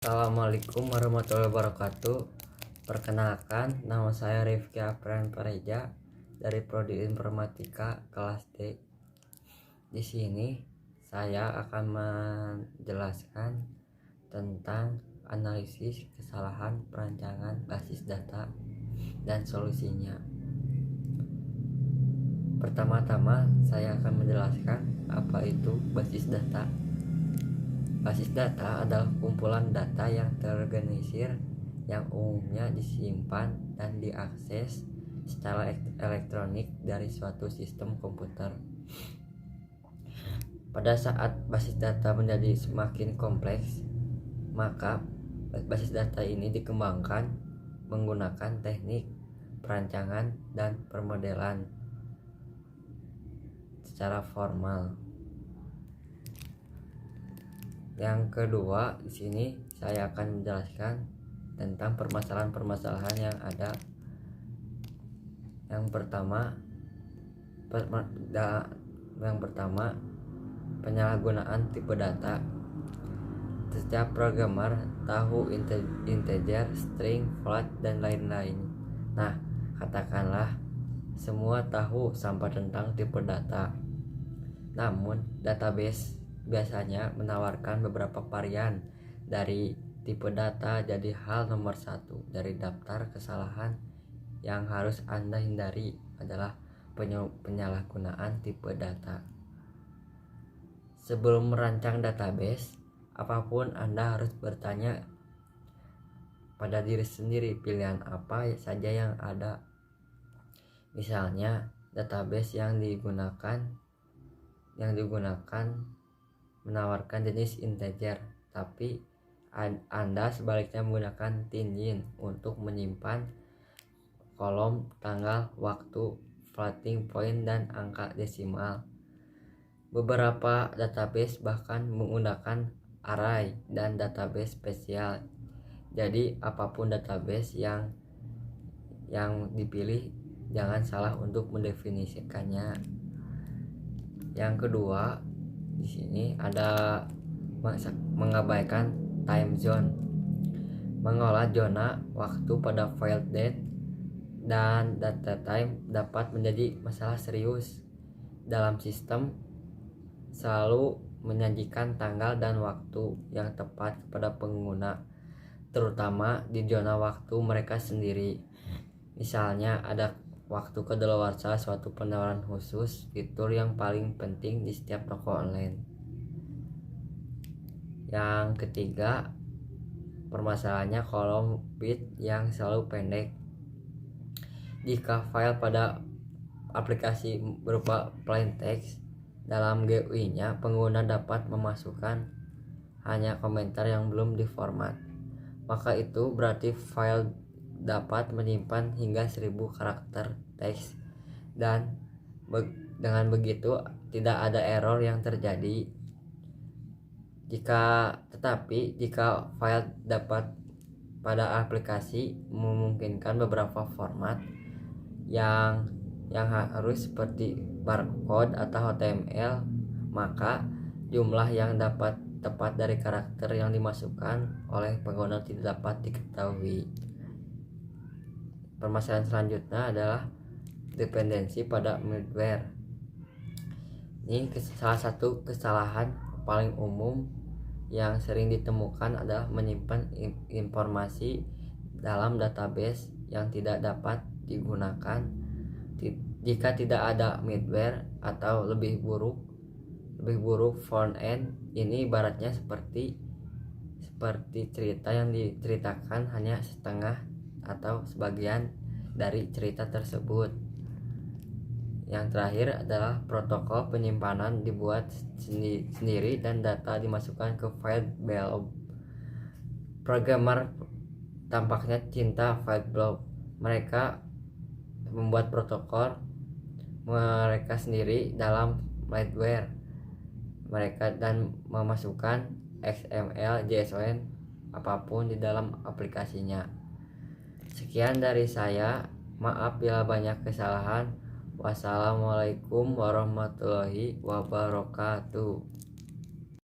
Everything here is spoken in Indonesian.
Assalamualaikum warahmatullahi wabarakatuh. Perkenalkan, nama saya Rifki Apran Pareja dari Prodi Informatika kelas D. Di sini saya akan menjelaskan tentang analisis kesalahan perancangan basis data dan solusinya. Pertama-tama saya akan menjelaskan apa itu basis data. Basis data adalah kumpulan data yang terorganisir yang umumnya disimpan dan diakses secara elektronik dari suatu sistem komputer. Pada saat basis data menjadi semakin kompleks, maka basis data ini dikembangkan menggunakan teknik perancangan dan permodelan secara formal. Yang kedua, di sini saya akan menjelaskan tentang permasalahan-permasalahan yang ada. Yang pertama, penyalahgunaan tipe data. Setiap programmer tahu integer, string, float, dan lain-lain. Nah, katakanlah semua tahu sampai tentang tipe data. Namun, database biasanya menawarkan beberapa varian dari tipe data. Jadi hal nomor satu dari daftar kesalahan yang harus Anda hindari adalah penyalahgunaan tipe data. Sebelum merancang database apapun, Anda harus bertanya pada diri sendiri pilihan apa saja yang ada. Misalnya database yang digunakan menawarkan jenis integer, tapi Anda sebaliknya menggunakan tingin untuk menyimpan kolom, tanggal, waktu, floating point, dan angka desimal. Beberapa database bahkan menggunakan array dan database spesial. Jadi apapun database yang dipilih, jangan salah untuk mendefinisikannya. Yang kedua, di sini ada mengabaikan time zone. Mengolah zona waktu pada file date dan data time dapat menjadi masalah serius. Dalam sistem selalu menyajikan tanggal dan waktu yang tepat kepada pengguna, terutama di zona waktu mereka sendiri. Misalnya ada waktu kedaluarsa suatu penawaran khusus, fitur yang paling penting di setiap toko online. Yang ketiga, permasalahannya kolom bit yang selalu pendek. Jika file pada aplikasi berupa plain text, dalam GUI-nya pengguna dapat memasukkan hanya komentar yang belum diformat. Maka itu berarti file dapat menyimpan hingga 1000 karakter teks, dan dengan begitu tidak ada error yang terjadi. Tetapi jika file dapat pada aplikasi memungkinkan beberapa format yang harus seperti barcode atau HTML, maka jumlah yang dapat tepat dari karakter yang dimasukkan oleh pengguna tidak dapat diketahui. Permasalahan selanjutnya adalah dependensi pada middleware. Ini salah satu kesalahan paling umum yang sering ditemukan adalah menyimpan informasi dalam database yang tidak dapat digunakan jika tidak ada middleware, atau lebih buruk front end. Ini ibaratnya seperti cerita yang diceritakan hanya setengah atau sebagian dari cerita tersebut. Yang terakhir adalah protokol penyimpanan dibuat sendiri dan data dimasukkan ke file blob. Programmer tampaknya cinta file blob. Mereka membuat protokol mereka sendiri dalam middleware mereka dan memasukkan XML, JSON, apapun di dalam aplikasinya. Sekian dari saya, maaf bila banyak kesalahan. Wassalamualaikum warahmatullahi wabarakatuh.